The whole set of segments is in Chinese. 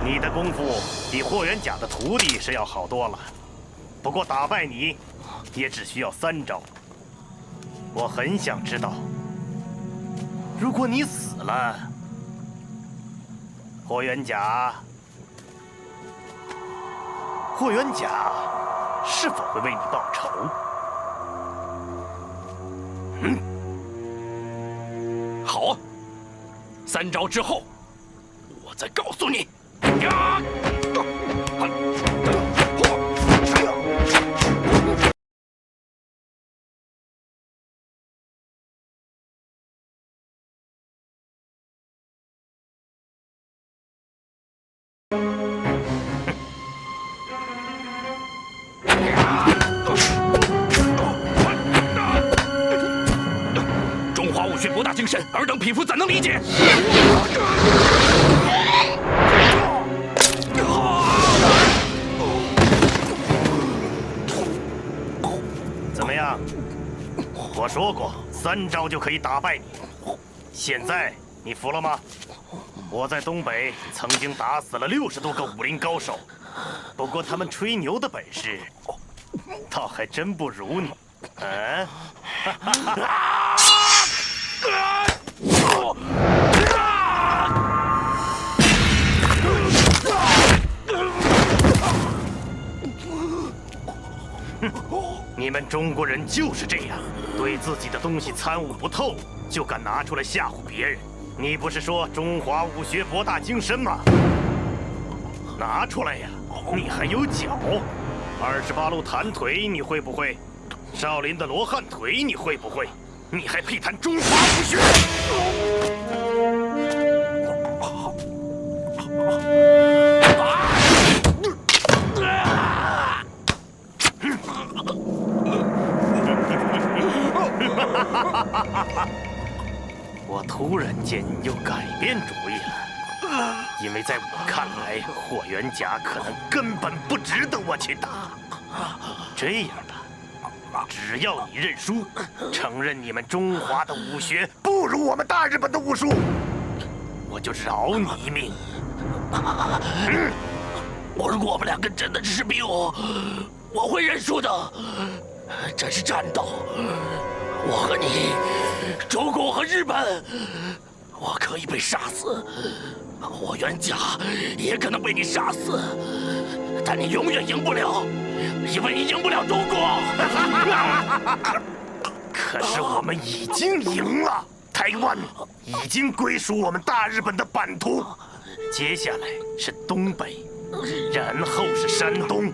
你的功夫比霍元甲的徒弟是要好多了，不过打败你，也只需要3招。我很想知道，如果你死了，霍元甲是否会为你报仇？好啊，3招之后，我再告诉你。中华武学博大精深，尔等匹夫怎能理解？怎么样？我说过3招就可以打败你，现在你服了吗？我在东北曾经打死了60多个武林高手，不过他们吹牛的本事，倒还真不如你。嗯。你们中国人就是这样，对自己的东西参悟不透，就敢拿出来吓唬别人。你不是说中华武学博大精深吗？拿出来呀！你还有脚？28路弹腿你会不会？少林的罗汉腿你会不会？你还配谈中华武学？我突然间又改变主意了，因为在我看来，霍元甲可能根本不值得我去打。这样吧，只要你认输，承认你们中华的武学不如我们大日本的武术，我就饶你一命。如果我们2个真的只是比武，我会认输的。这是战斗，我和你，中国和日本，我可以被杀死，霍元甲也可能被你杀死，但你永远赢不了，因为你赢不了中国。可是我们已经赢了，台湾已经归属我们大日本的版图，接下来是东北，然后是山东，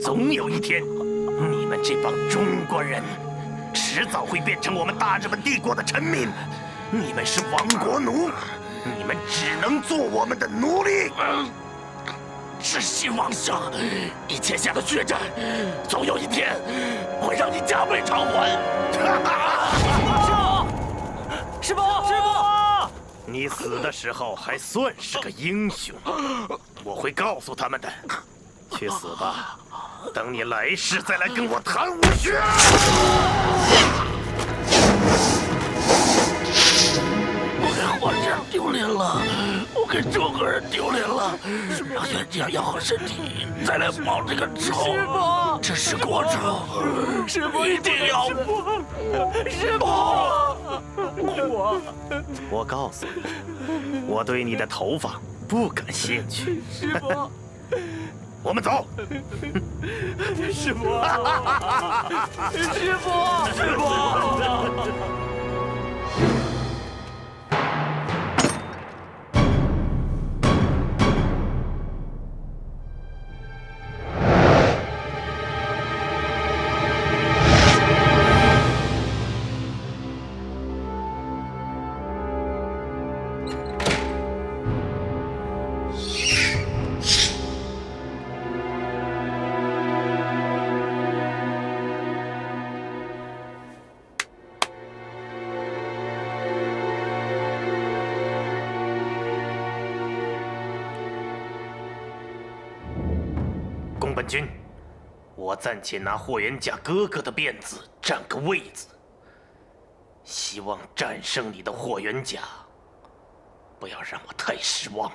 总有一天，你们这帮中国人，迟早会变成我们大日本帝国的臣民。你们是亡国奴，你们只能做我们的奴隶。痴心妄想，你欠下的血债，总有一天会让你加倍偿还。师傅，师傅，你死的时候还算是个英雄，我会告诉他们的。去死吧，等你来世再来跟我谈武学。我给皇上丢脸了，我给中国人丢脸了，让元甲养好身体，再来报这个仇。师傅，这是国仇，师傅一定要师傅，我告诉你，我对你的头发不感兴趣。师傅，我们走。师傅，师傅，师傅。宫本君，我暂且拿霍元甲哥哥的辫子占个位子，希望战胜你的霍元甲不要让我太失望。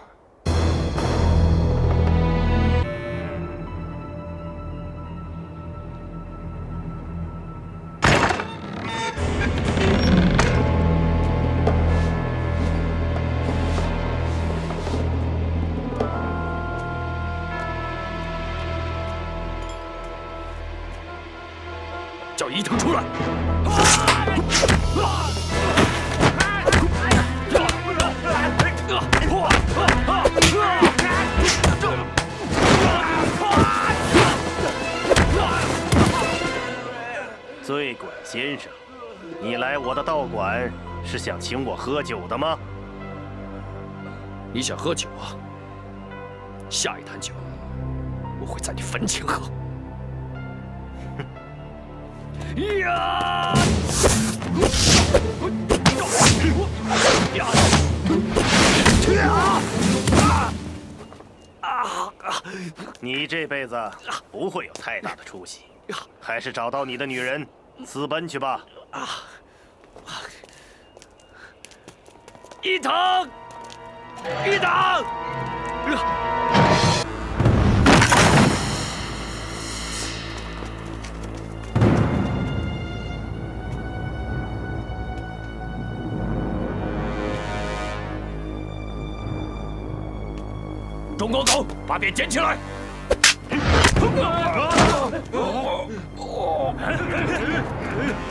叫伊藤出来！醉鬼先生，你来我的道馆是想请我喝酒的吗？你想喝酒啊？下一坛酒，我会在你坟前喝。呀！你这辈子不会有太大的出息，还是找到你的女人，私奔去吧。伊藤，伊藤！中国狗，把鞭捡起来！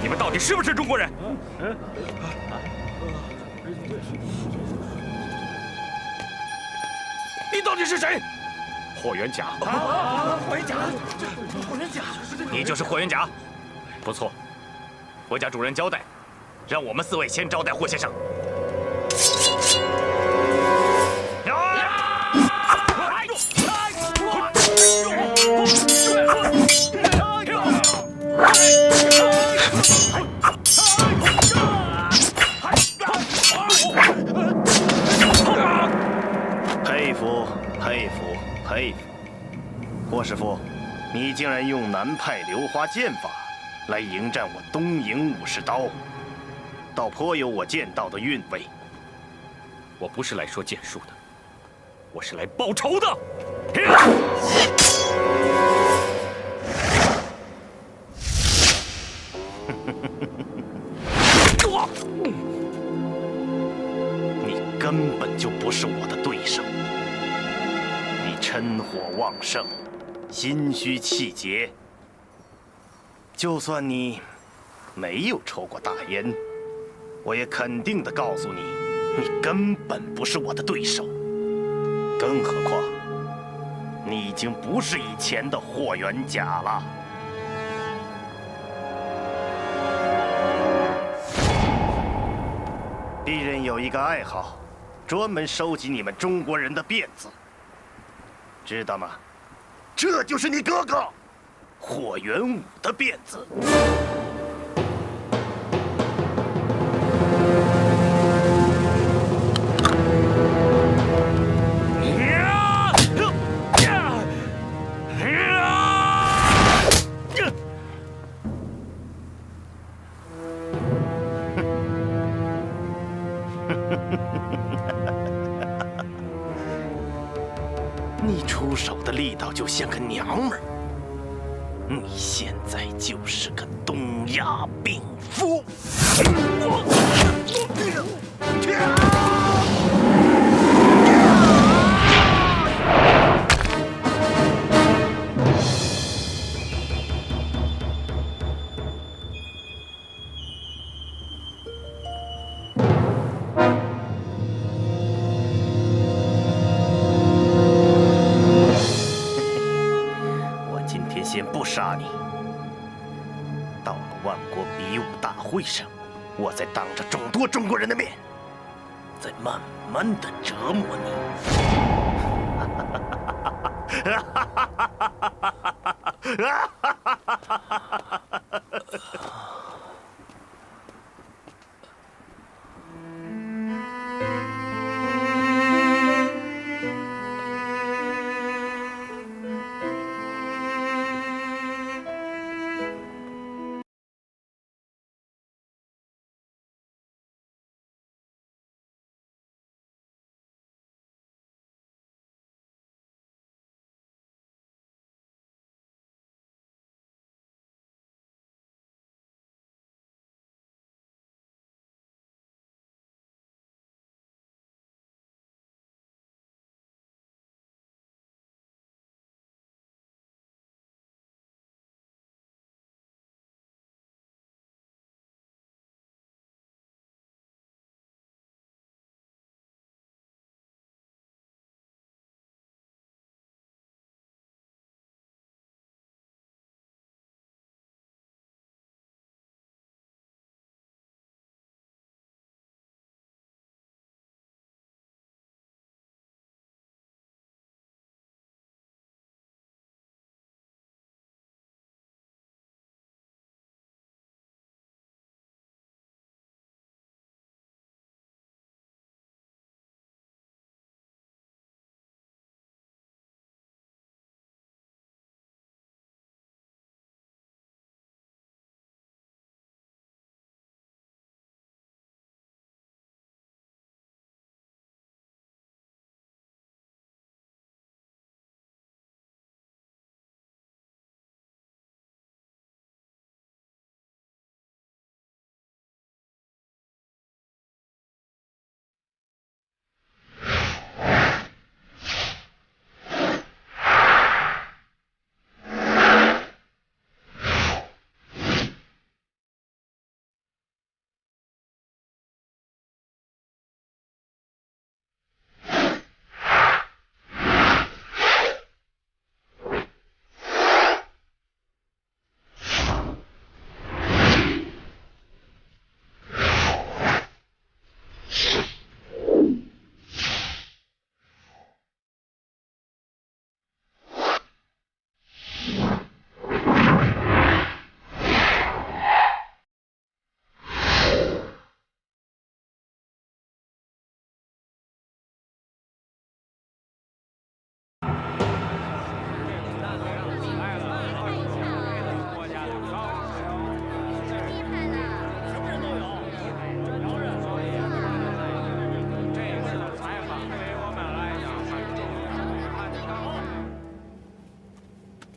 你们到底是不是中国人？你到底是谁？霍元甲。霍元甲，霍元甲，你就是霍元甲。不错，我家主人交代，让我们4位先招待霍先生。佩服，佩服，佩服！霍师傅，你竟然用南派流花剑法来迎战我东瀛武士刀，倒颇有我剑道的韵味。我不是来说剑术的，我是来报仇的。你根本就不是我的对手，你嗔火旺盛，心虚气结。就算你没有抽过大烟，我也肯定的告诉你，你根本不是我的对手。更何况，你已经不是以前的霍元甲了。鄙人有一个爱好，专门收集你们中国人的辫子，知道吗？这就是你哥哥霍元武的辫子。你出手的力道就像个娘们儿，你现在就是个东亚病夫。先不杀你，到了万国比武大会上，我再当着众多中国人的面，再慢慢的折磨你。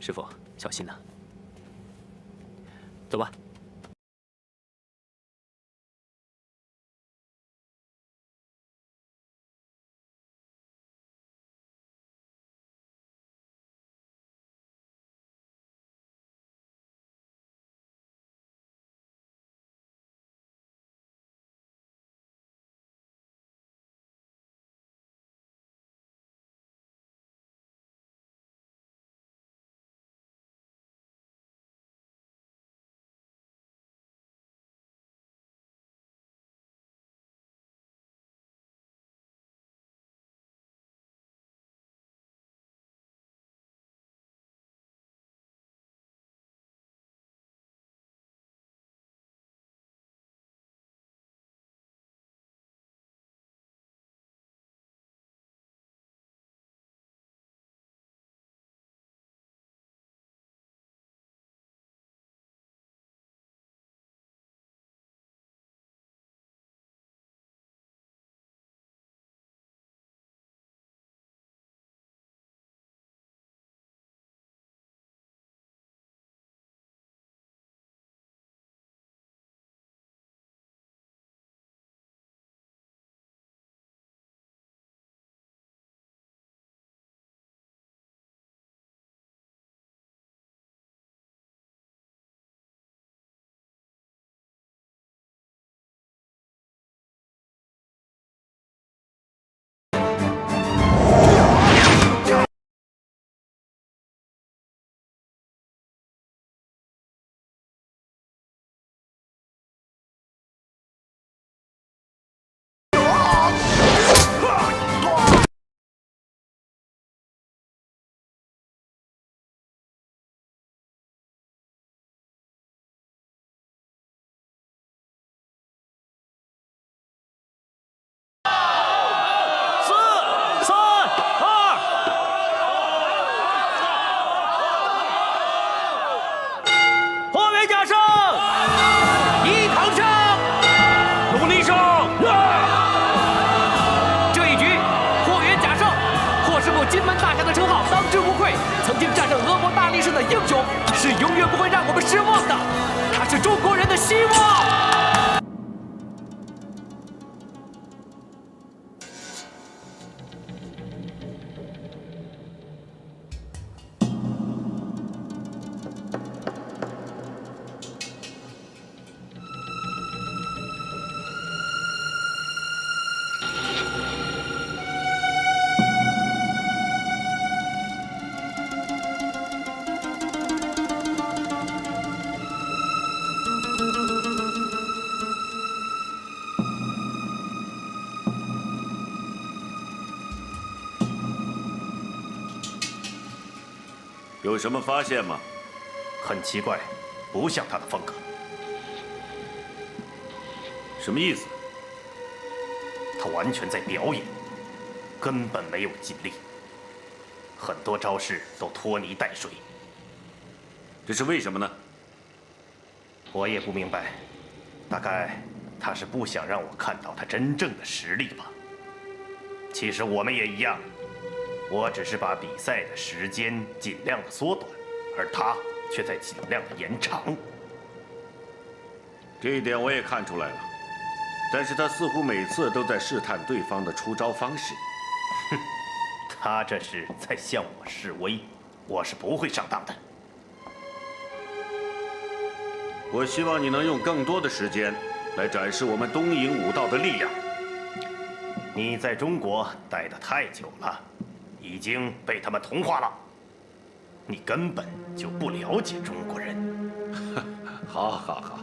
师傅，小心呐。走吧。金门大侠的称号当之无愧，曾经战胜俄国大力士的英雄，是永远不会让我们失望的。他是中国人的希望。有什么发现吗？很奇怪，不像他的风格。什么意思？他完全在表演，根本没有尽力，很多招式都拖泥带水。这是为什么呢？我也不明白，大概他是不想让我看到他真正的实力吧。其实我们也一样。我只是把比赛的时间尽量的缩短，而他却在尽量的延长。这一点我也看出来了，但是他似乎每次都在试探对方的出招方式。哼，他这是在向我示威，我是不会上当的。我希望你能用更多的时间来展示我们东瀛武道的力量。你在中国待得太久了。已经被他们同化了，你根本就不了解中国人。好，好，好，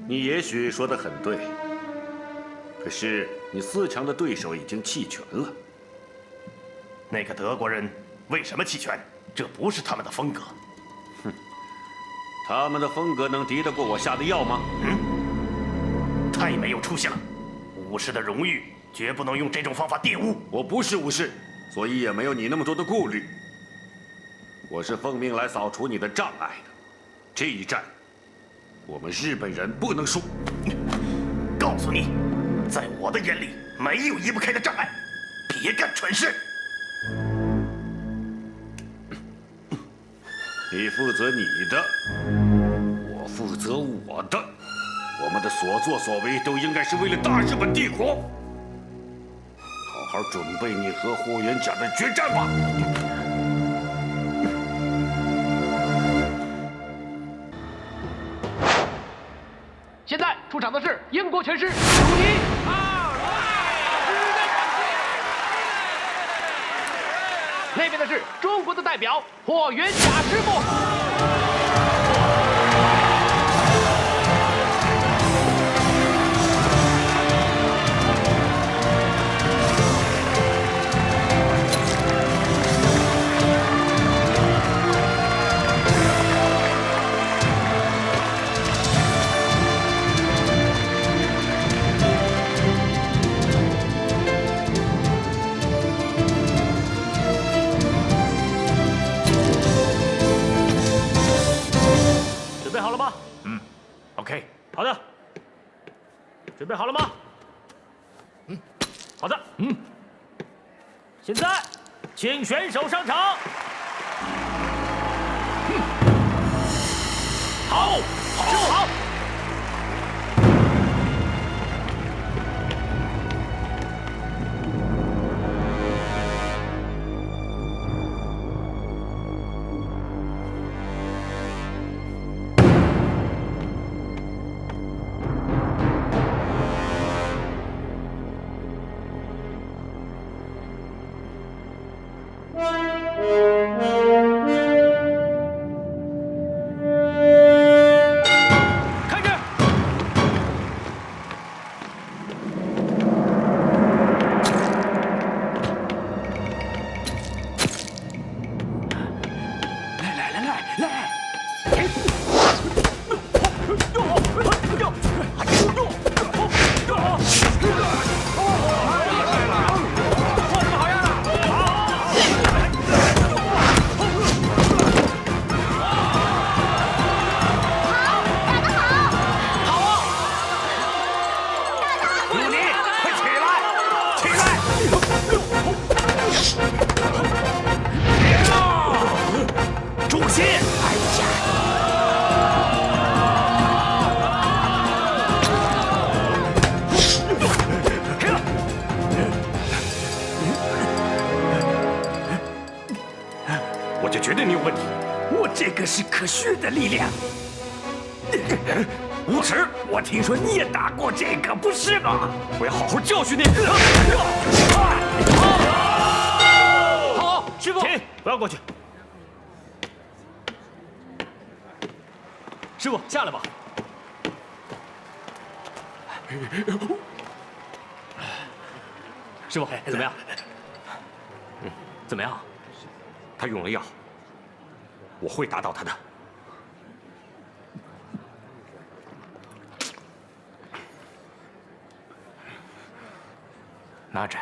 你也许说得很对，可是你4强的对手已经弃权了。那个德国人为什么弃权？这不是他们的风格。哼，他们的风格能敌得过我下的药吗？太没有出息了！武士的荣誉绝不能用这种方法玷污。我不是武士，所以也没有你那么多的顾虑。我是奉命来扫除你的障碍的。这一战，我们日本人不能输。告诉你，在我的眼里，没有移不开的障碍。别干蠢事。你负责你的，我负责我的。我们的所作所为都应该是为了大日本帝国。好好准备你和霍元甲的决战吧。现在出场的是英国拳师鲁尼。那边的是中国的代表霍元甲师傅。准备好了吗？OK， 好的。准备好了吗？好的。现在，请选手上场。好，师傅好。开始。我就觉得你有问题。我这个是可血的力量。无耻！我听说你也打过这个，不是吗？我要好好教训你。好，师傅，停！不要过去。师傅下来吧。师傅怎么样？怎么样？他用了药，我会打倒他的。哪吒，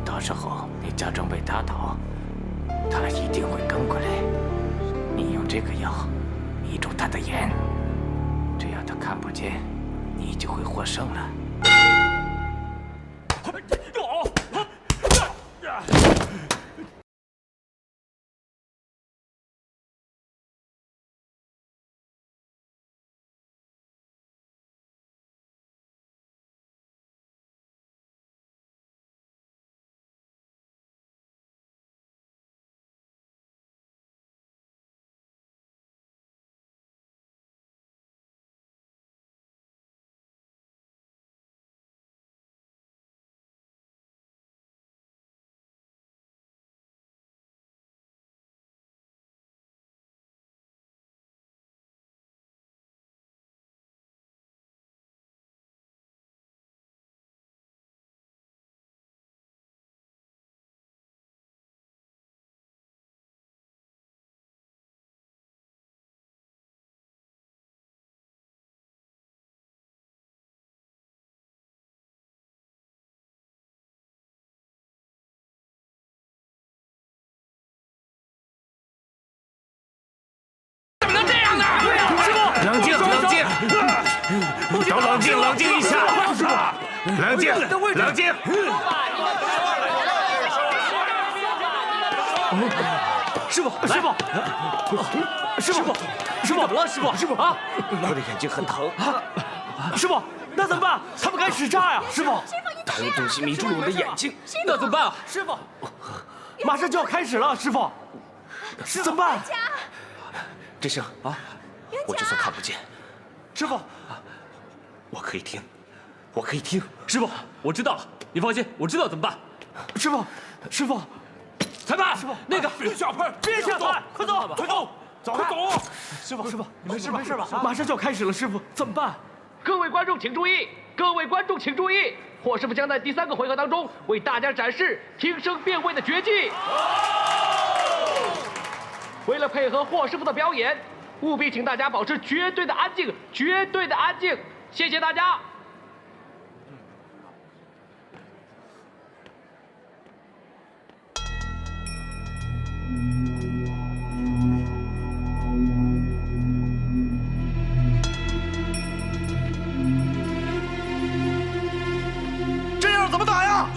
到时候你假装被打倒，他一定会跟过来。你用这个药迷住他的眼，只要他看不见，你就会获胜了。冷静，冷静，都冷静，冷静一下，冷静，冷静。师傅，师傅，师傅，师傅怎么了？师傅，师傅啊！我的眼睛很疼。师傅，那怎么办？他们敢使诈呀！师傅，他用东西迷住了我的眼睛，那怎么办啊？师傅，马上就要开始了，师傅，怎么办？这声啊，我就算看不见，师傅，我可以听，我可以听。师傅，我知道了，你放心，我知道怎么办。师傅，师傅，裁判，师傅，那个别下拍，别下拍，快走，快走，快走！师傅，师傅，你没事吧？没事吧？马上就要开始了，师傅，怎么办？各位观众请注意，各位观众请注意，霍师傅将在第3个回合当中为大家展示听声辨位的绝技。为了配合霍师傅的表演，务必请大家保持绝对的安静，绝对的安静，谢谢大家。这样怎么打呀？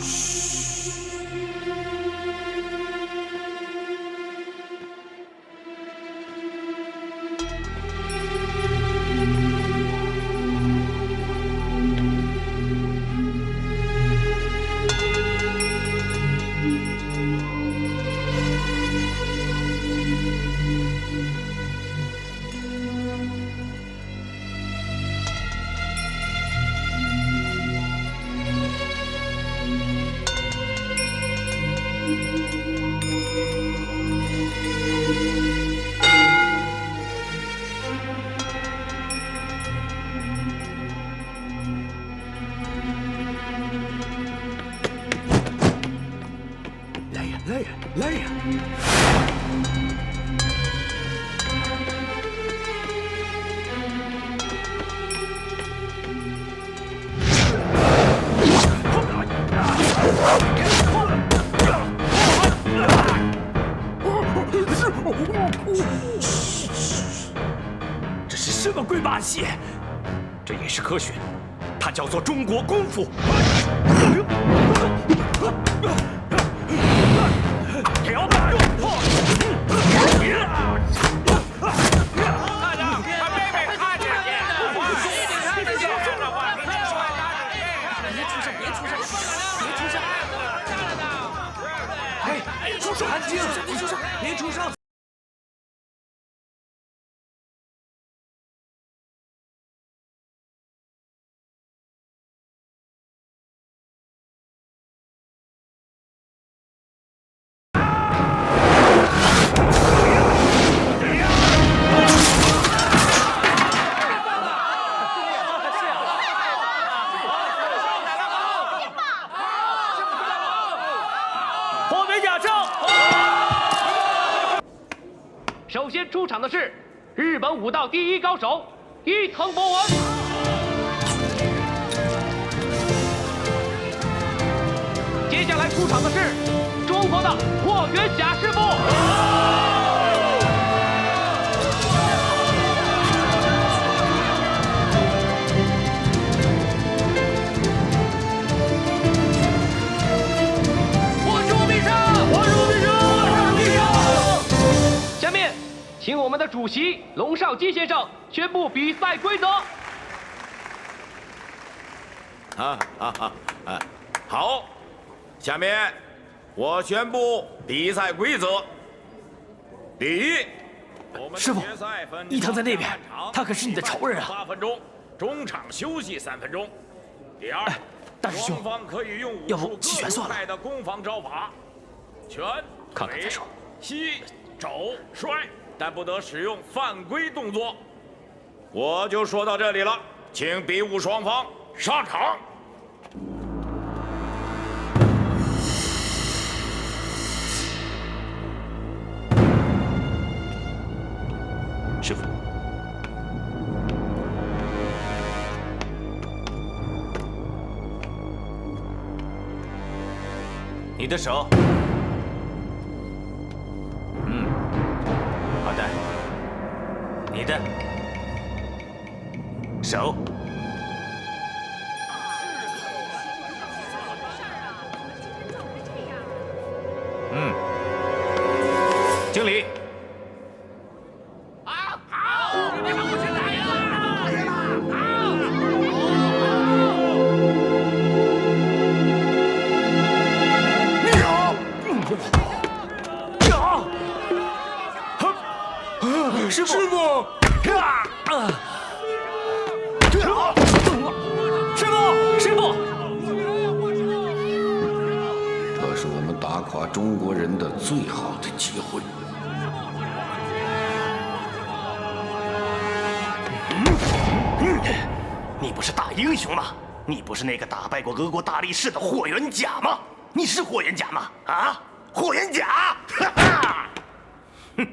来呀！这是什么鬼把戏？这也是科学，它叫做中国功夫。安静，别出声，别出声。霍元甲上。首先出场的是日本武道第一高手伊藤博文。接下来出场的是中国的霍元甲师傅。下面，请我们的主席龙少基先生宣布比赛规则。好，下面我宣布比赛规则。第一，师傅，伊藤在那边，他可是你的仇人啊！ 8分钟，中场休息3分钟。第二，大师兄，双方可以用要不弃权算了。的攻防招法，拳、看看再说。膝、肘、摔，但不得使用犯规动作。我就说到这里了，请比武双方上场。师傅，你的手。好的。你的手。敬礼。师傅，师傅，师傅，这是我们打垮中国人的最好的机会。你不是大英雄吗？你不是那个打败过俄国大力士的霍元甲吗？你是霍元甲吗？啊，霍元甲！哈哈！哼，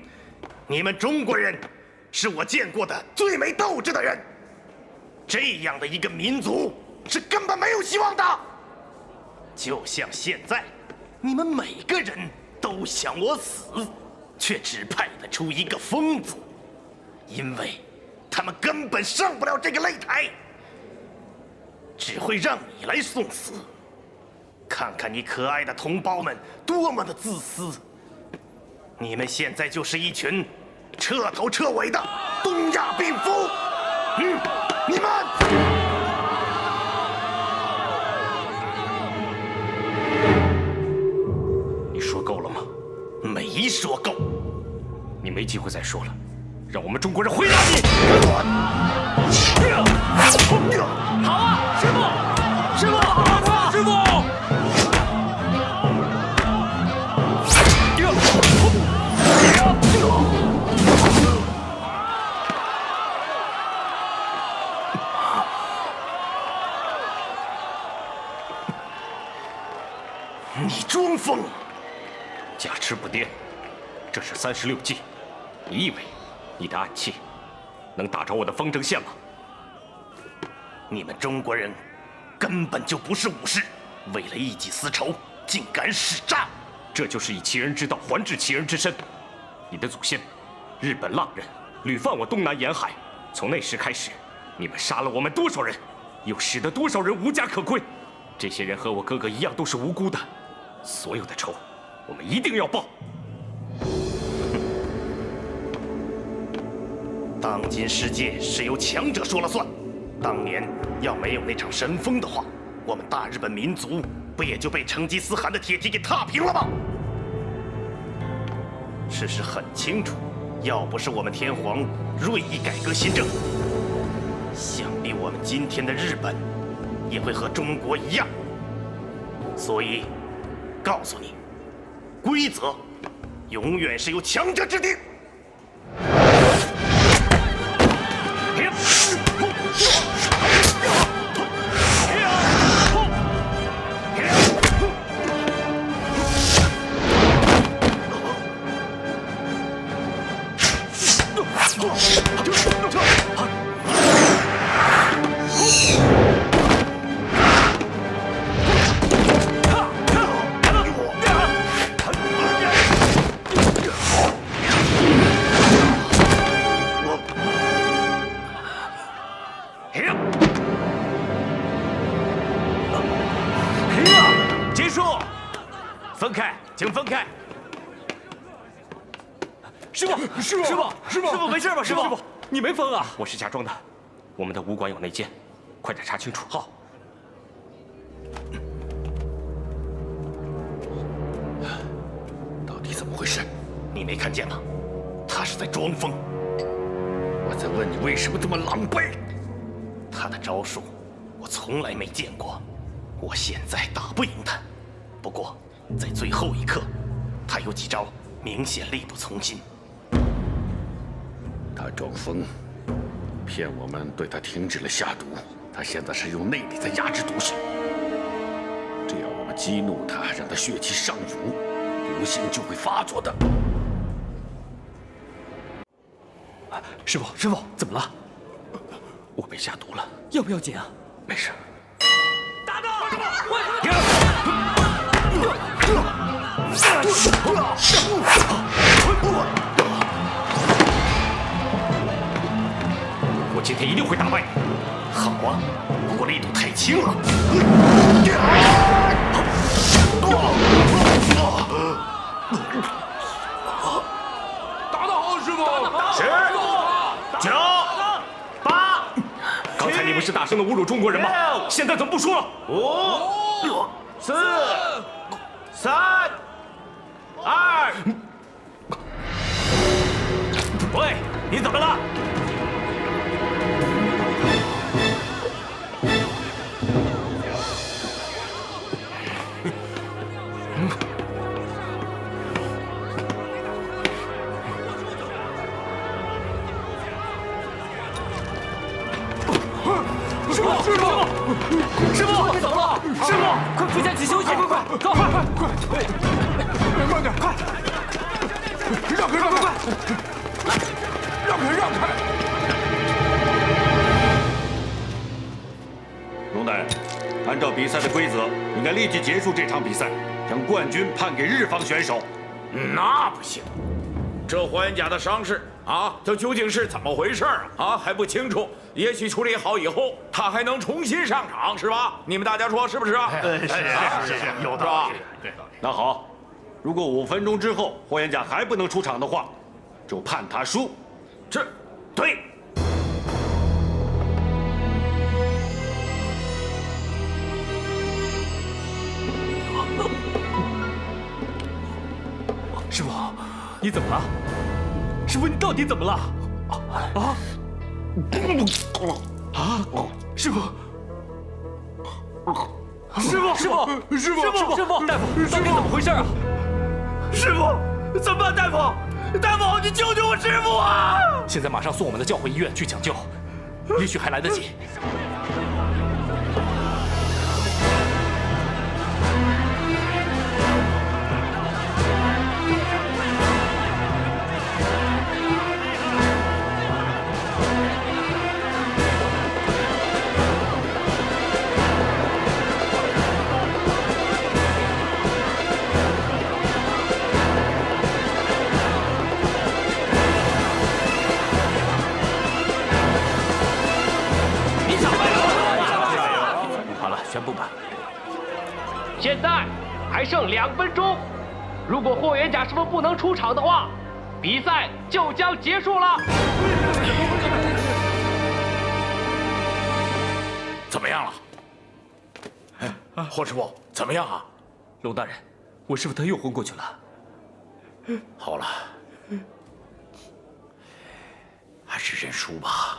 你们中国人是我见过的最没斗志的人。这样的一个民族是根本没有希望的。就像现在，你们每个人都想我死，却只派得出一个疯子，因为他们根本上不了这个擂台。只会让你来送死。看看你可爱的同胞们多么的自私！你们现在就是一群彻头彻尾的东亚病夫！你们！你说够了吗？没说够。你没机会再说了，让我们中国人回答你！好啊，师傅，师傅，师傅！你装疯，假痴不癫，这是36计。你以为你的暗器能打着我的风筝线吗？你们中国人根本就不是武士，为了一己私仇，竟敢使诈！这就是以其人之道还治其人之身。你的祖先，日本浪人，屡犯我东南沿海。从那时开始，你们杀了我们多少人，又使得多少人无家可归？这些人和我哥哥一样，都是无辜的。所有的仇，我们一定要报。当今世界是由强者说了算。当年要没有那场神风的话，我们大日本民族不也就被成吉思汗的铁蹄给踏平了吗？事实很清楚，要不是我们天皇锐意改革新政，想必我们今天的日本也会和中国一样。所以，告诉你，规则永远是由强者制定。分开，请分开。师傅，师傅，没事吧？师傅，你没疯啊？我是假装的，我们的武馆有内奸，快点查清楚。好。到底怎么回事？你没看见吗？他是在装疯。我在问你为什么这么狼狈？他的招数我从来没见过，我现在打不赢他。不过在最后一刻，他有几招明显力不从心。他装疯，骗我们对他停止了下毒。他现在是用内力在压制毒性，只要我们激怒他，让他血气上涌，毒性就会发作的。师傅，怎么了？我被下毒了，要不要紧啊？没事。打到！我今天一定会打败你。好啊，不过力度太轻了。10、9、8。刚才你们是大声的侮辱中国人吗？现在怎么不说了？5、4、3、2。喂，你怎么了？师傅，快走了！师傅，快回家去休息！快，走！快，慢点，快！让开，快！让开！龙大人，按照比赛的规则，应该立即结束这场比赛，将冠军判给日方选手。那不行，这霍元甲的伤势啊，这究竟是怎么回事啊？还不清楚。也许处理好以后，他还能重新上场，是吧？你们大家说是不是啊？是，有道理。对。那好，如果5分钟之后霍元甲还不能出场的话，就判他输。这，对。师傅，你怎么了？师傅，你到底怎么了？师傅，大夫，到底怎么回事啊？师傅，怎么办？大夫，你救救我师傅啊！现在马上送我们的教会医院去抢救，也许还来得及。宣布吧。现在还剩2分钟，如果霍元甲师傅不能出场的话，比赛就将结束了。怎么样了？霍师傅，怎么样啊？龙大人，我师傅他又昏过去了。好了，还是认输吧。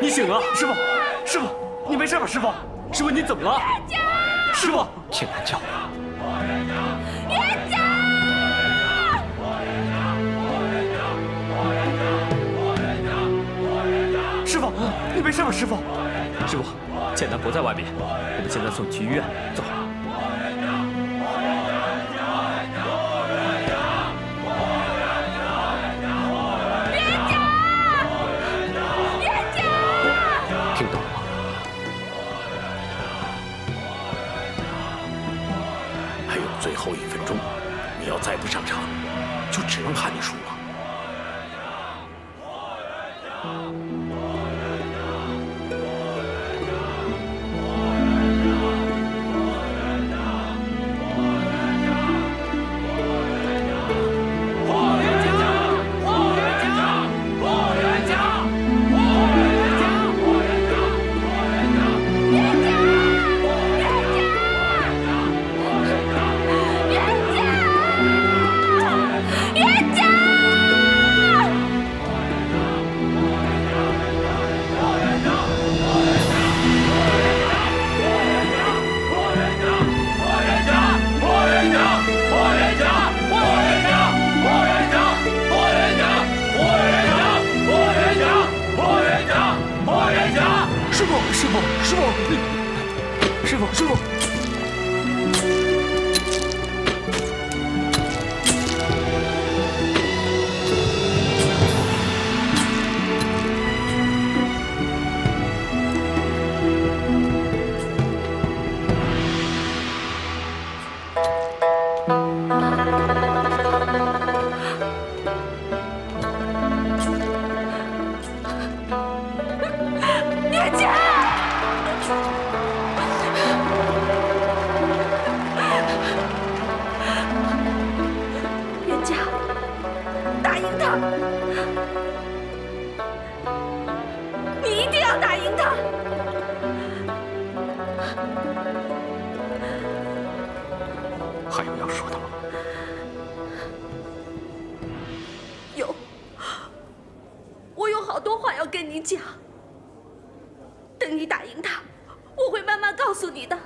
你醒了，师傅，你没事吧？师傅，你怎么了？师傅，天南教。师傅，你没事吧？师傅，剑南不在外面，我们现在送你去医院，走。最后1分钟，你要再不上场，就只能喊你输了。别师傅，师傅，师傅，师傅，师傅。还有要说的吗？有，我有好多话要跟你讲。等你打赢他，我会慢慢告诉你的。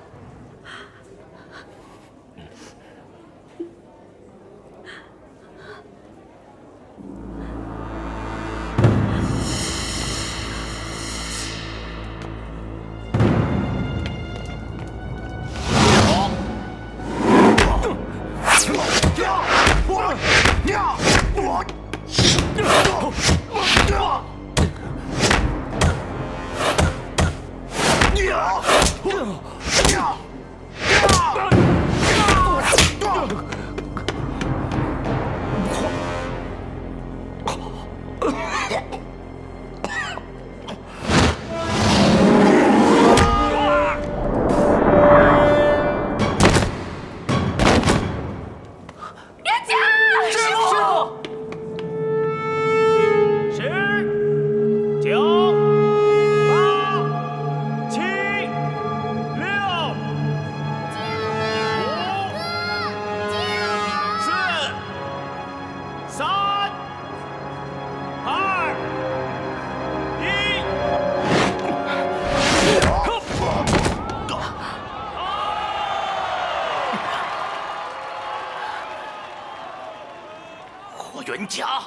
霍元甲，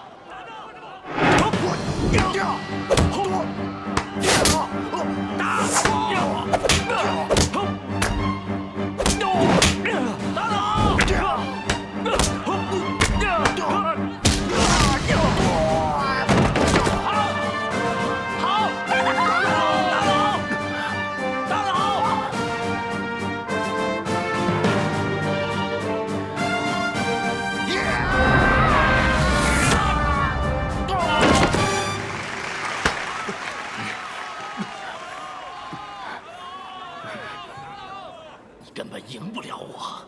根本赢不了我，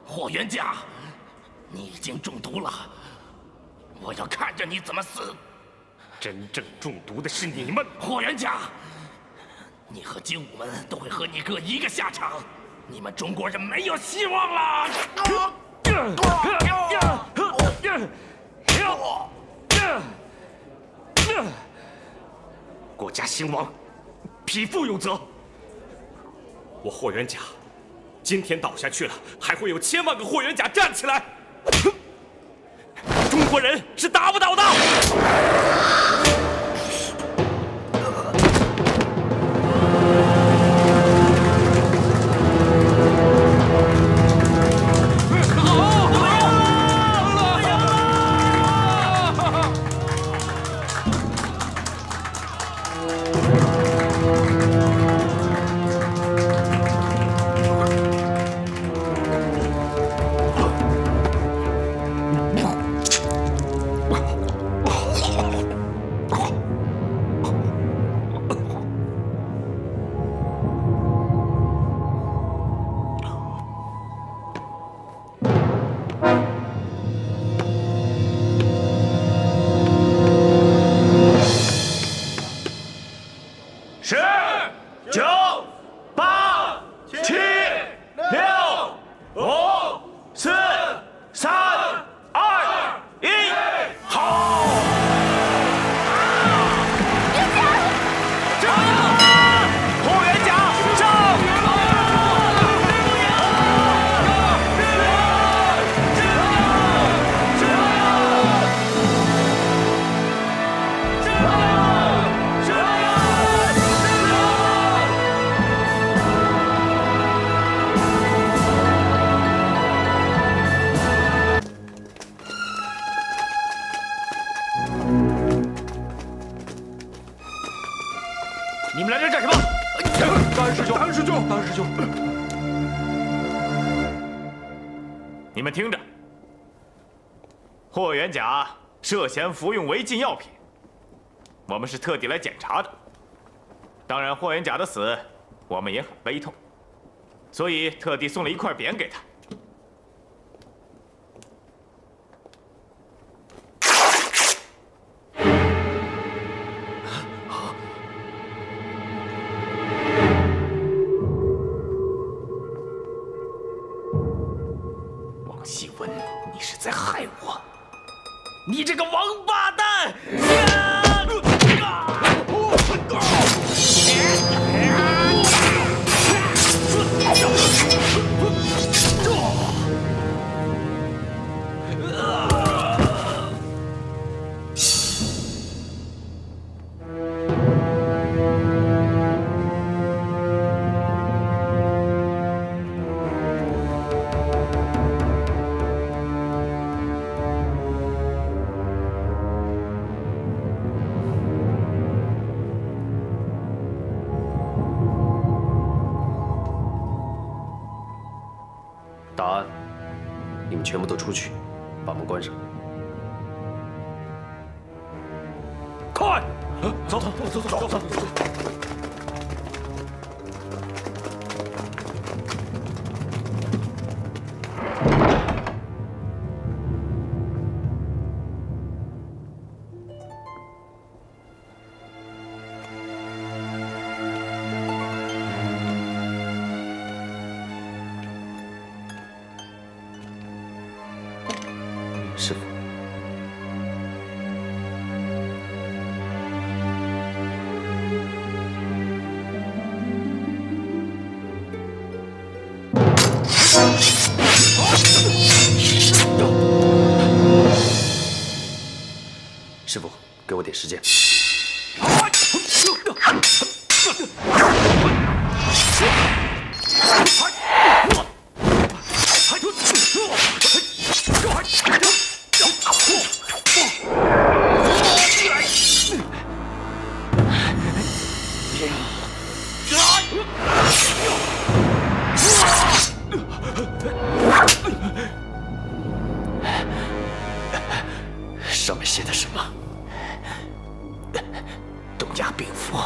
霍元甲，你已经中毒了，我要看着你怎么死。真正中毒的是你们，霍元甲，你和精武门都会和你哥一个下场，你们中国人没有希望了。国家兴亡，匹夫有责。我霍元甲今天倒下去了，还会有千万个霍元甲站起来。中国人是打不倒的。你们来这干什么？大师兄，大师兄，大师兄，你们听着，霍元甲涉嫌服用违禁药品，我们是特地来检查的。当然，霍元甲的死，我们也很悲痛，所以特地送了一块匾给他。王希文，你是在害我！你这个王八蛋！答案，你们全部都出去，把门关上。快，走，走，走，走。师傅，师傅，给我点时间。上面写的什么？东亚病夫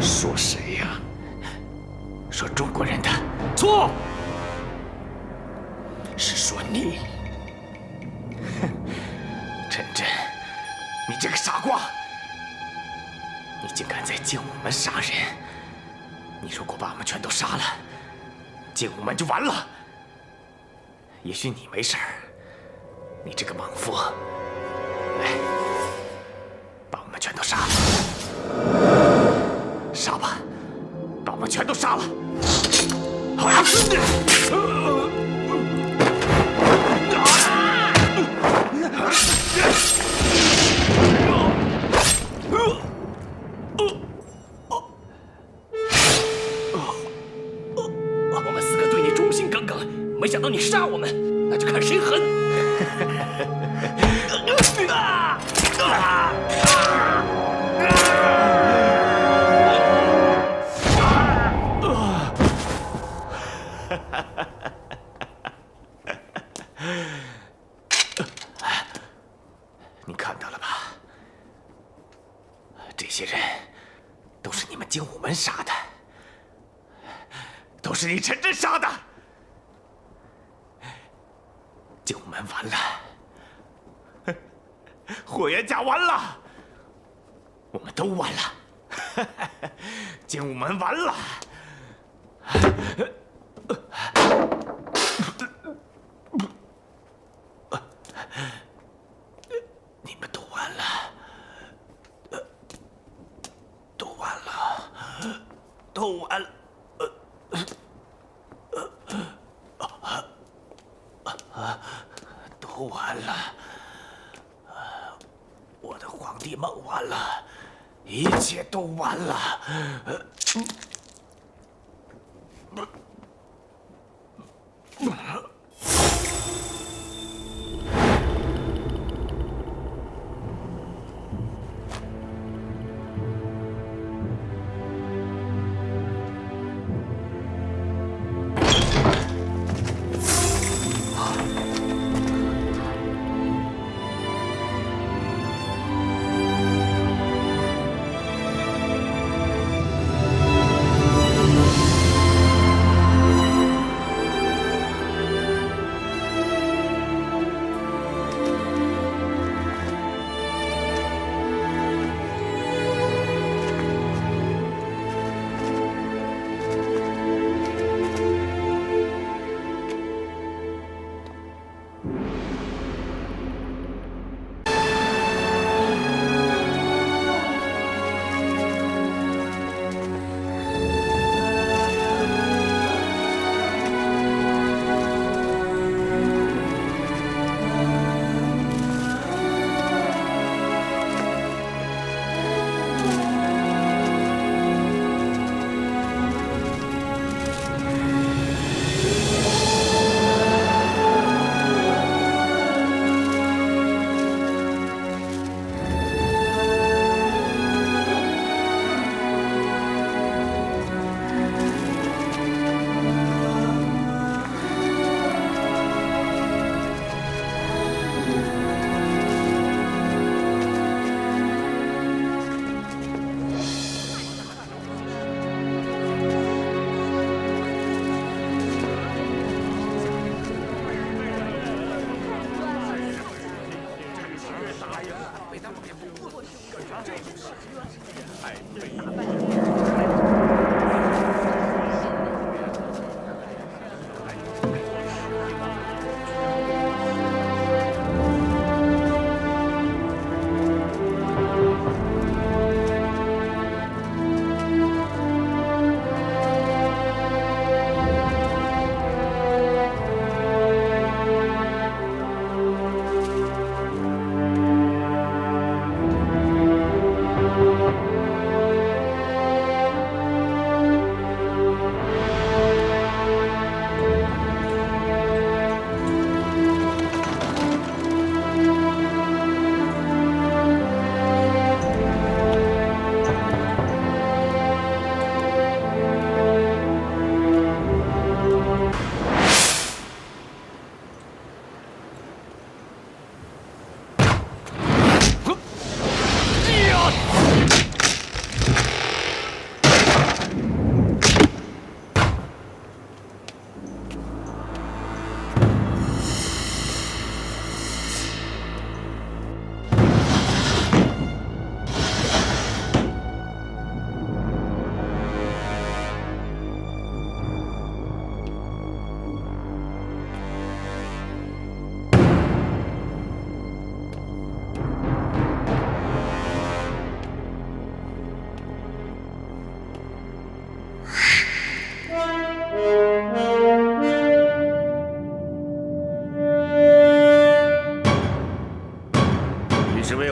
说谁呀？说中国人的，错，是说你。陈真，你这个傻瓜！你竟敢在精武门杀人！你如果把我们全都杀了，精武门就完了。也许你没事儿，你这个莽夫，来，把我们全都杀了，杀吧，把我们全都杀了！好，兄弟！我们四个对你忠心耿耿，没想到你杀我们，那就看谁狠！你看到了吧？这些人都是你们精武门杀的，都是你陈真杀的。精武门完了，霍元甲完了，我们都完了，精武门完了。你们都完了，都完了，都完了。都完了，我的皇帝梦完了，一切都完了。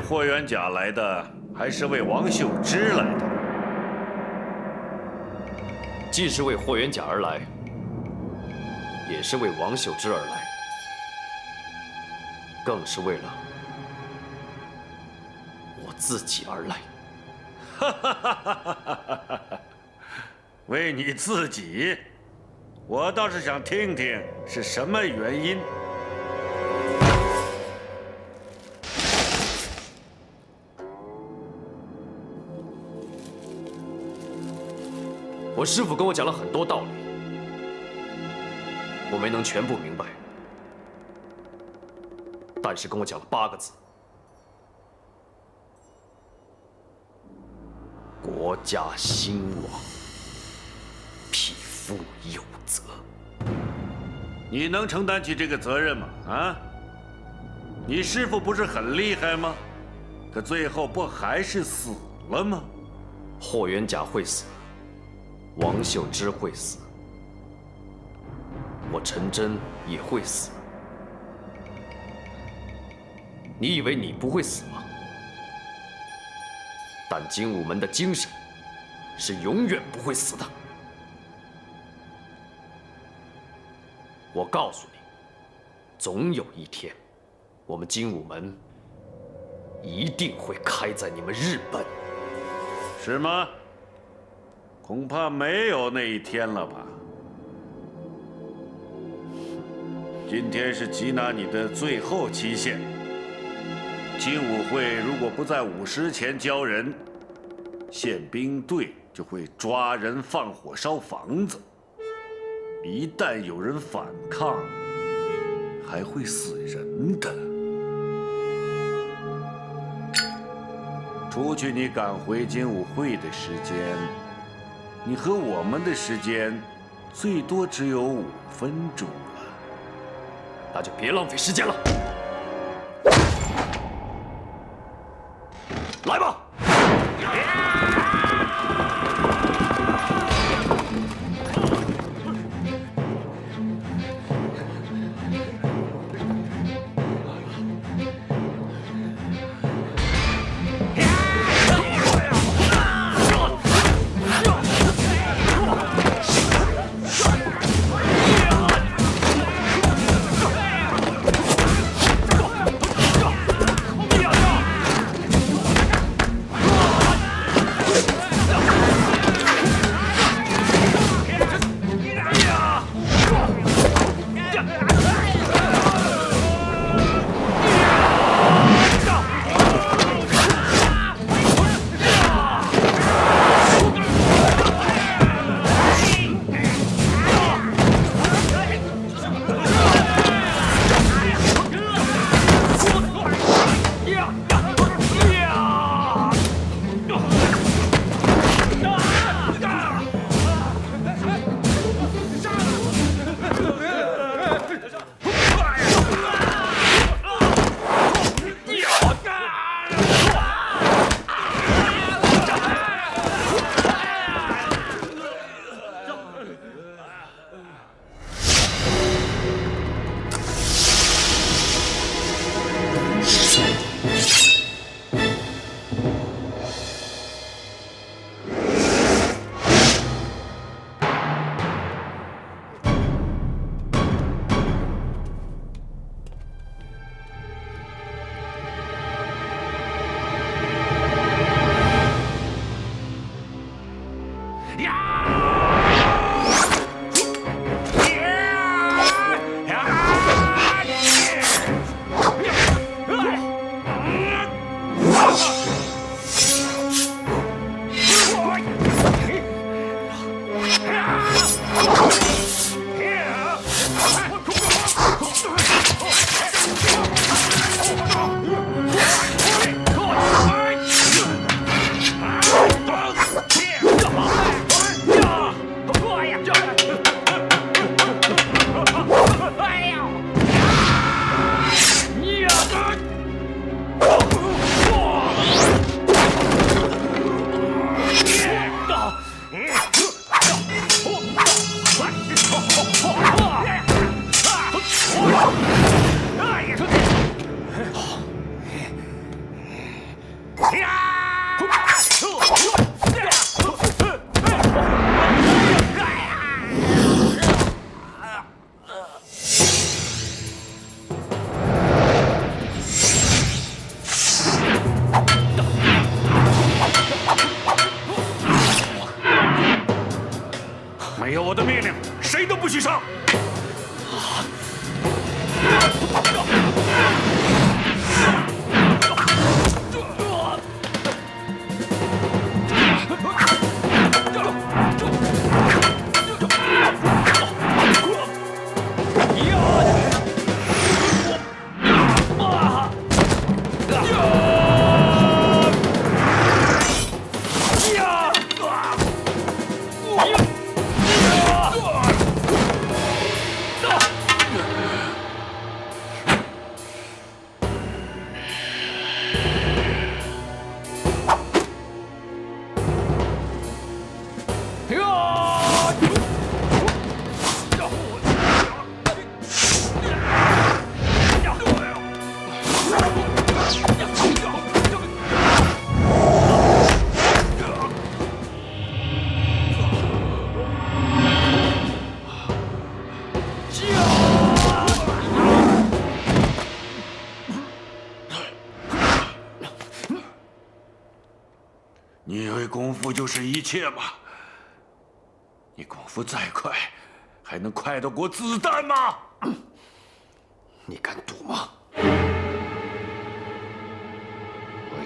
霍元甲来的，还是为王秀芝来的？既是为霍元甲而来，也是为王秀芝而来，更是为了我自己而来。哈哈哈哈哈哈！为你自己，我倒是想听听是什么原因。 我师父跟我讲了很多道理，我没能全部明白，但是跟我讲了8个字：国家兴亡，匹夫有责。你能承担起这个责任吗？啊？你师父不是很厉害吗？可最后不还是死了吗？霍元甲会死。 王秀芝会死，我陈真也会死。你以为你不会死吗？但精武门的精神是永远不会死的。我告诉你，总有一天，我们精武门一定会开在你们日本。是吗？ 恐怕没有那一天了吧？今天是缉拿你的最后期限。精武会如果不在午时前交人，宪兵队就会抓人放火烧房子。一旦有人反抗，还会死人的。除去你赶回精武会的时间。 你和我们的时间，最多只有5分钟了。那就别浪费时间了，来吧！没有我的命令，谁都不许上！你以为功夫就是一切吗？你功夫再快，还能快得过子弹吗？你敢赌吗？我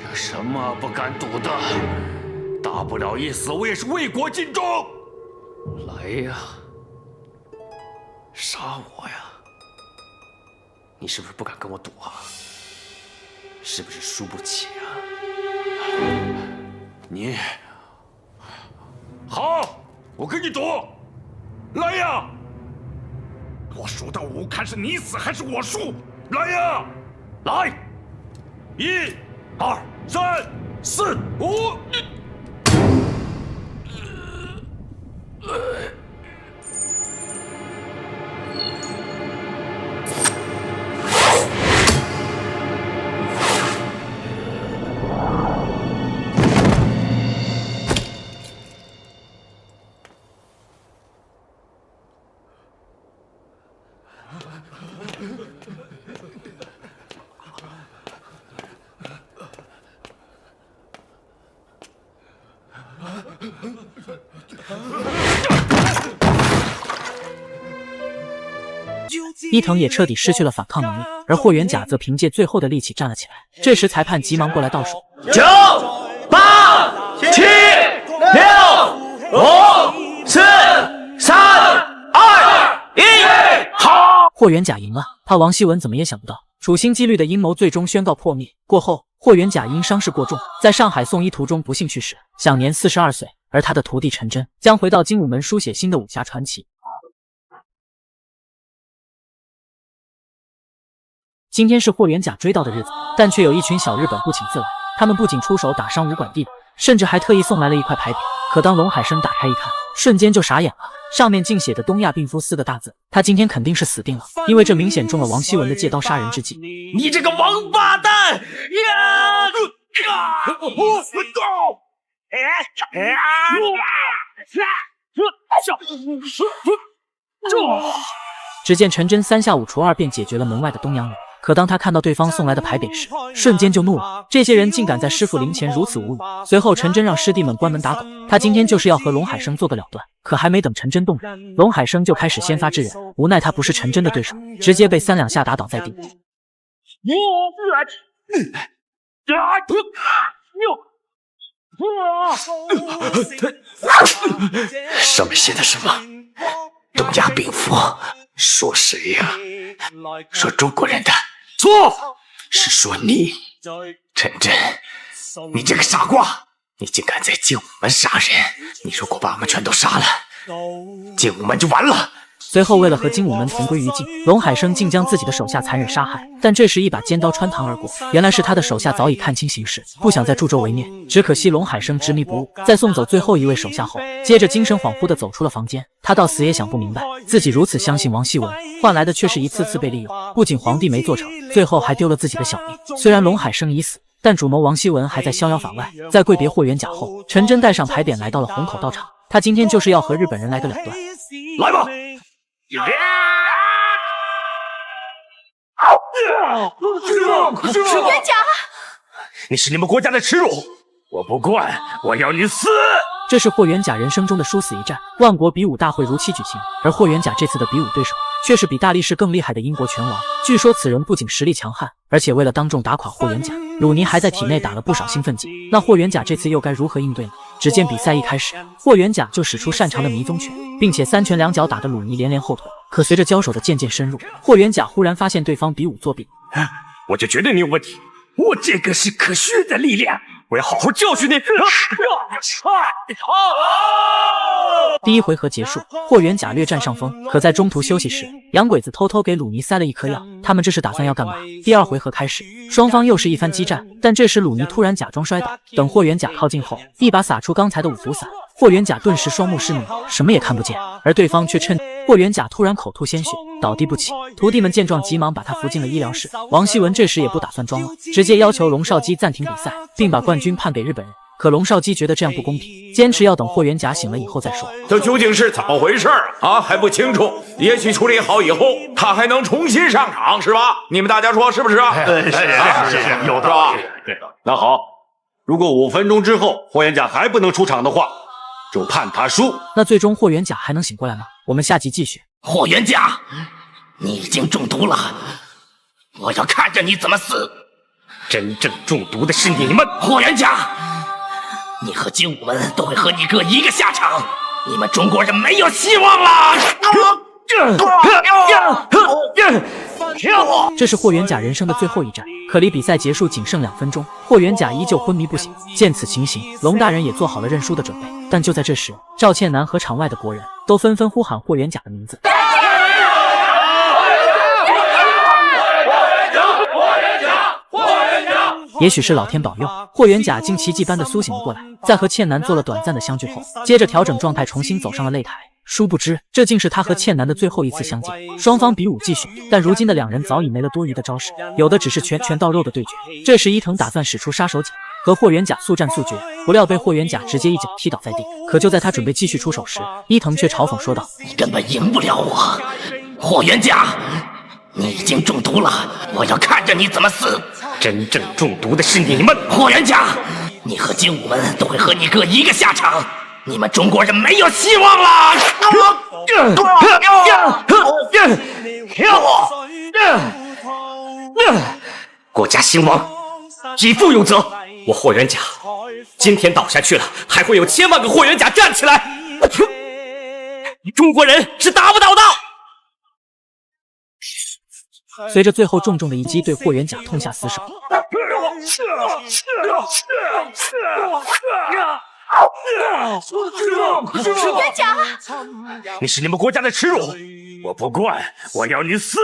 有什么不敢赌的？大不了一死，我也是为国尽忠。来呀，杀我呀！你是不是不敢跟我赌啊？是不是输不起啊？你好，我跟你赌，来呀！我数到5，看是你死还是我输。来呀，来！1、2、3、4、5。伊藤也彻底失去了反抗能力，而霍元甲则凭借最后的力气站了起来。这时，裁判急忙过来倒数：9、8、7、6、5、4、3、2、1，好！霍元甲赢了。他王希文怎么也想不到，处心积虑的阴谋最终宣告破灭。过后，霍元甲因伤势过重，在上海送医途中不幸去世，享年42岁。而他的徒弟陈真将回到精武门书写新的武侠传奇。今天是霍元甲追悼的日子，但却有一群小日本不请自来。他们不仅出手打伤武馆地的，甚至还特意送来了一块牌匾。可当龙海生打开一看，瞬间就傻眼了，上面竟写着东亚病夫4个大字。他今天肯定是死定了，因为这明显中了王希文的借刀杀人之计。你这个王八蛋！呀！只见陈真3下5除2便解决了门外的东洋人。可当他看到对方送来的牌匾时，瞬间就怒了。这些人竟敢在师傅灵前如此侮辱！随后陈真让师弟们关门打狗，他今天就是要和龙海生做个了断。可还没等陈真动人，龙海生就开始先发制人，无奈他不是陈真的对手，直接被3两下打倒在地。上面写的什么？东亚病夫，说谁呀？说中国人的？错，是说你，陈真，你这个傻瓜，你竟敢在精武门杀人！你如果把我们全都杀了，精武门就完了。随后，为了和精武门同归于尽，龙海生竟将自己的手下残忍杀害。但这时，一把尖刀穿膛而过，原来是他的手下早已看清形势，不想再助纣为虐。只可惜龙海生执迷不悟，在送走最后一位手下后，接着精神恍惚地走出了房间。他到死也想不明白，自己如此相信王希文，换来的却是一次次被利用。不仅皇帝没做成，最后还丢了自己的小命。虽然龙海生已死，但主谋王希文还在逍遥法外。在跪别霍元甲后，陈真带上牌匾来到了虹口道场。他今天就是要和日本人来个了断。来吧！元甲，你是你们国家的耻辱，我不惯，我要你死！这是霍元甲人生中的殊死一战，万国比武大会如期举行，而霍元甲这次的比武对手却是比大力士更厉害的英国拳王。据说此人不仅实力强悍，而且为了当众打垮霍元甲，鲁尼还在体内打了不少兴奋剂。那霍元甲这次又该如何应对呢？只见比赛一开始，霍元甲就使出擅长的迷踪拳，并且3拳2脚打得鲁尼连连后退。可随着交手的渐渐深入，霍元甲忽然发现对方比武作弊，我就觉得你有问题，我这个是可血的力量，我要好好教训你！第一回合结束，霍元甲略占上风。可在中途休息时，洋鬼子偷偷给鲁尼塞了一颗药。他们这是打算要干嘛？第二回合开始，双方又是一番激战。但这时鲁尼突然假装摔倒，等霍元甲靠近后，一把撒出刚才的五福伞。霍元甲顿时双目失明，什么也看不见。而对方却趁霍元甲突然口吐鲜血，倒地不起。徒弟们见状，急忙把他扶进了医疗室。王希文这时也不打算装了，直接要求龙少基暂停比赛，并把冠军判给日本人。可龙少基觉得这样不公平，坚持要等霍元甲醒了以后再说。这究竟是怎么回事啊？还不清楚。也许处理好以后，他还能重新上场，是吧？你们大家说是不是啊？是，有道理。对的。那好，如果5分钟之后霍元甲还不能出场的话，就判他输。那最终霍元甲还能醒过来吗？我们下集继续。霍元甲，你已经中毒了，我要看着你怎么死！真正中毒的是你们，霍元甲，你和精武门都会和你哥一个下场，你们中国人没有希望了！这是霍元甲人生的最后一战，可离比赛结束仅剩2分钟，霍元甲依旧昏迷不醒。见此情形，龙大人也做好了认输的准备。但就在这时，赵倩南和场外的国人都纷纷呼喊霍元甲的名字。也许是老天保佑，霍元甲竟奇迹般的苏醒了过来，在和倩南做了短暂的相聚后，接着调整状态，重新走上了擂台。殊不知，这竟是他和倩南的最后一次相见。双方比武继续，但如今的2人早已没了多余的招式，有的只是拳到肉的对决。这时伊藤打算使出杀手锏，和霍元甲速战速决，不料被霍元甲直接一脚踢倒在地。可就在他准备继续出手时，伊藤却嘲讽说道：“你根本赢不了我，霍元甲，你已经中毒了，我要看着你怎么死！真正中毒的是你们，霍元甲，你和精武门都会和你哥一个下场，你们中国人没有希望了！”国家兴亡，以父有责。我霍元甲今天倒下去了，还会有千万个霍元甲站起来。中国人是打不倒的。随着最后重重的一击，对霍元甲痛下死手。元甲，你是你们国家的耻辱，我不惯，我要你死！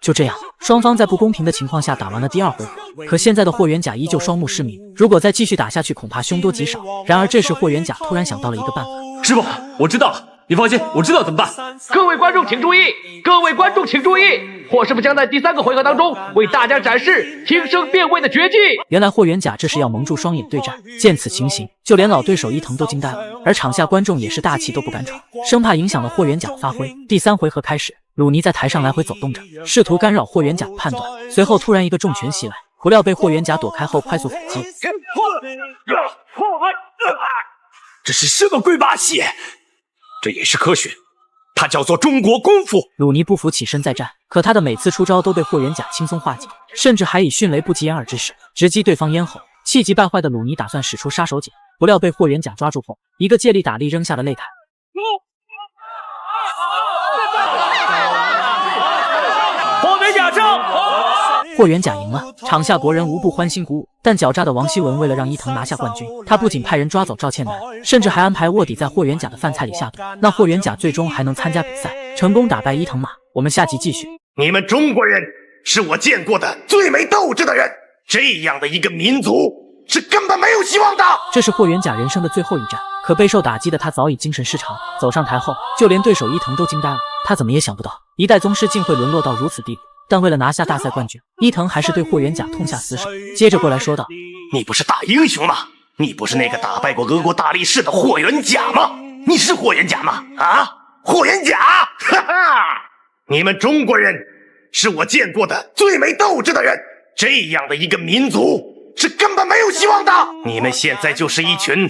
就这样，双方在不公平的情况下打完了第2回合。可现在的霍元甲依旧双目失明，如果再继续打下去，恐怕凶多吉少。然而这时霍元甲突然想到了一个办法。师傅，我知道了，你放心，我知道怎么办。各位观众请注意，各位观众请注意，霍师傅将在第3个回合当中为大家展示听声辨位的绝技。原来霍元甲这是要蒙住双眼对战。见此情形，就连老对手伊藤都惊呆了，而场下观众也是大气都不敢喘，生怕影响了霍元甲的发挥。第3回合开始，鲁尼在台上来回走动着，试图干扰霍元甲的判断。随后突然一个重拳袭来，不料被霍元甲躲开后快速反击。这是什么鬼把戏？这也是科学，它叫做中国功夫。鲁尼不服起身再战，可他的每次出招都被霍元甲轻松化解，甚至还以迅雷不及掩耳之势直击对方咽喉。气急败坏的鲁尼打算使出杀手锏，不料被霍元甲抓住后，一个借力打力扔下了擂台。霍元甲胜！霍元甲赢了，场下国人无不欢欣鼓舞。但狡诈的王希文为了让伊藤拿下冠军，他不仅派人抓走赵倩楠，甚至还安排卧底在霍元甲的饭菜里下毒。那霍元甲最终还能参加比赛，成功打败伊藤吗？我们下集继续。你们中国人是我见过的最没斗志的人，这样的一个民族是根本没有希望的。这是霍元甲人生的最后一战，可备受打击的他早已精神失常。走上台后，就连对手伊藤都惊呆了。他怎么也想不到，一代宗师竟会沦落到如此地步。但为了拿下大赛冠军，伊藤还是对霍元甲痛下死手。接着过来说道：“你不是大英雄吗？你不是那个打败过俄国大力士的霍元甲吗？你是霍元甲吗？啊，霍元甲！哈哈！你们中国人是我见过的最没斗志的人，这样的一个民族是根本没有希望的。你们现在就是一群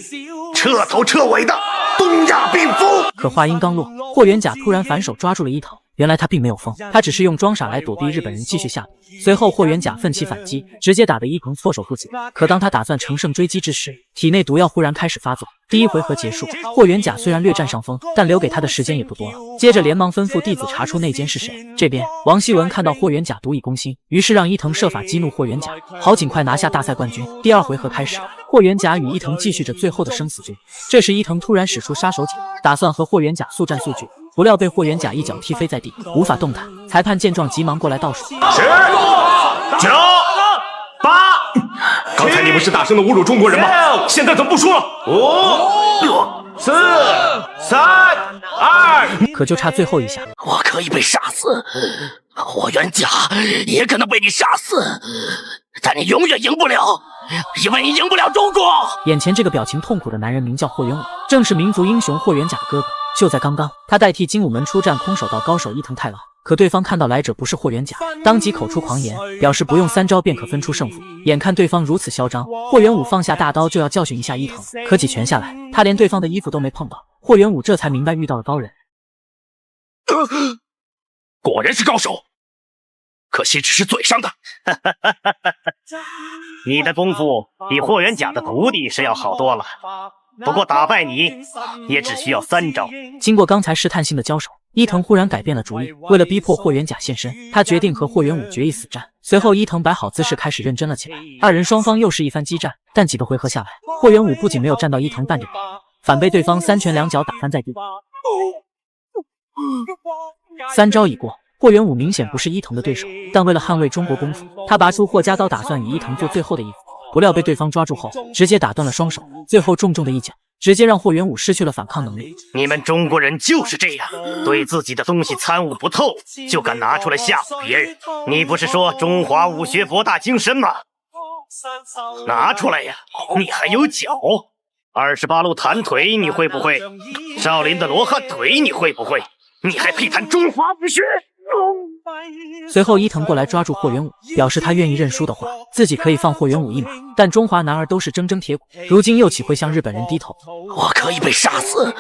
彻头彻尾的东亚病夫。”可话音刚落，霍元甲突然反手抓住了伊藤。原来他并没有疯，他只是用装傻来躲避日本人继续下毒。随后霍元甲奋起反击，直接打得伊藤措手不及。可当他打算乘胜追击之时，体内毒药忽然开始发作。第一回合结束，霍元甲虽然略占上风，但留给他的时间也不多了。接着连忙吩咐弟子查出内奸是谁。这边王希文看到霍元甲毒已攻心，于是让伊藤设法激怒霍元甲，好尽快拿下大赛冠军。第二回合开始，霍元甲与伊藤继续着最后的生死局。这时伊藤突然使出杀手锏，打算和霍元甲速战速决。不料被霍元甲一脚踢飞在地，无法动弹。裁判见状急忙过来倒数：10、9、8。刚才你们是大声的侮辱中国人吗？现在怎么不说了5、4、3、2。可就差最后一下，我可以被杀死，霍元甲也可能被你杀死，但你永远赢不了，因为你赢不了中国。眼前这个表情痛苦的男人名叫霍元武，正是民族英雄霍元甲的哥哥。就在刚刚，他代替精武门出战空手道高手伊藤太郎，可对方看到来者不是霍元甲，当即口出狂言，表示不用3招便可分出胜负。眼看对方如此嚣张，霍元武放下大刀就要教训一下伊藤，可几拳下来，他连对方的衣服都没碰到。霍元武这才明白遇到了高人，果然是高手，可惜只是嘴上的。你的功夫比霍元甲的徒弟是要好多了。不过打败你也只需要3招。经过刚才试探性的交手，伊藤忽然改变了主意，为了逼迫霍元甲现身，他决定和霍元武决一死战。随后伊藤摆好姿势开始认真了起来，二人双方又是一番激战。但几个回合下来，霍元武不仅没有战到伊藤半点，反被对方3拳2脚打翻在地。3招已过，霍元武明显不是伊藤的对手，但为了捍卫中国功夫，他拔出霍家刀打算与伊藤做最后的一搏。不料被对方抓住后，直接打断了双手，最后重重的一脚，直接让霍元武失去了反抗能力。你们中国人就是这样，对自己的东西参悟不透，就敢拿出来吓唬别人。你不是说中华武学博大精深吗？拿出来呀！你还有脚？28路弹腿你会不会？少林的罗汉腿你会不会？你还配谈中华武学？随后伊藤过来抓住霍元武，表示他愿意认输的话，自己可以放霍元武一马。但中华男儿都是铮铮铁骨，如今又岂会向日本人低头？我可以被杀死，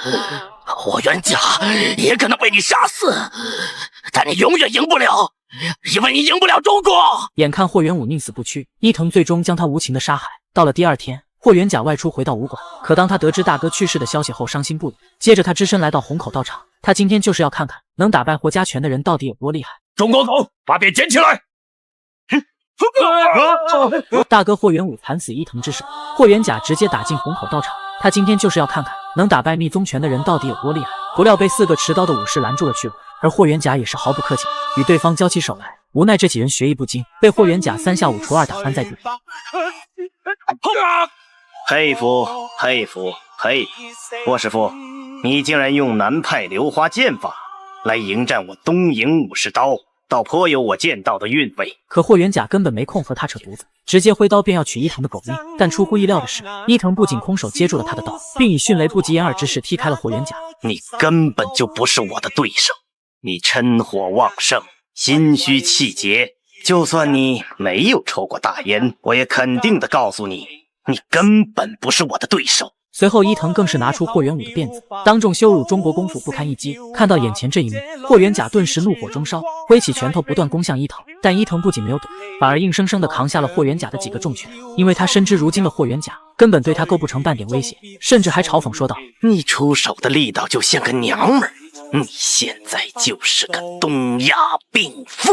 霍元甲也可能被你杀死，但你永远赢不了，因为你赢不了中国。眼看霍元武宁死不屈，伊藤最终将他无情的杀害。到了第二天，霍元甲外出回到武馆，可当他得知大哥去世的消息后，伤心不已。接着他只身来到虹口道场，他今天就是要看看能打败霍家拳的人到底有多厉害。钟国统，把鞭捡起来！大哥霍元武惨死伊藤之手，霍元甲直接打进虹口道场，他今天就是要看看能打败密宗拳的人到底有多厉害。不料被4个持刀的武士拦住了去路，而霍元甲也是毫不客气，与对方交起手来。无奈这几人学艺不精，被霍元甲3下5除2打翻在地。佩服佩服佩服！霍师傅，你竟然用南派流花剑法来迎战我东瀛武士刀，倒颇有我剑道的韵味。可霍元甲根本没空和他扯犊子，直接挥刀便要取伊藤的狗命。但出乎意料的是，伊藤不仅空手接住了他的刀，并以迅雷不及掩耳之势踢开了霍元甲。你根本就不是我的对手，你嗔火旺盛，心虚气结，就算你没有抽过大烟，我也肯定的告诉你，你根本不是我的对手。随后伊藤更是拿出霍元武的辫子，当众羞辱中国功夫不堪一击。看到眼前这一幕，霍元甲顿时怒火中烧，挥起拳头不断攻向伊藤。但伊藤不仅没有躲，反而硬生生的扛下了霍元甲的几个重拳，因为他深知如今的霍元甲根本对他构不成半点威胁，甚至还嘲讽说道：“你出手的力道就像个娘们儿，你现在就是个东亚病夫。”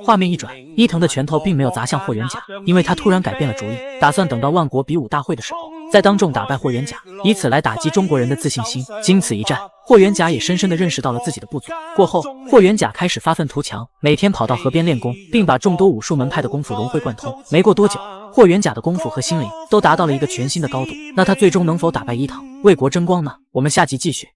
画面一转，伊藤的拳头并没有砸向霍元甲，因为他突然改变了主意，打算等到万国比武大会的时候，再当众打败霍元甲，以此来打击中国人的自信心。经此一战，霍元甲也深深地认识到了自己的不足。过后，霍元甲开始发愤图强，每天跑到河边练功，并把众多武术门派的功夫融会贯通。没过多久，霍元甲的功夫和心灵都达到了一个全新的高度。那他最终能否打败伊藤，为国争光呢？我们下集继续。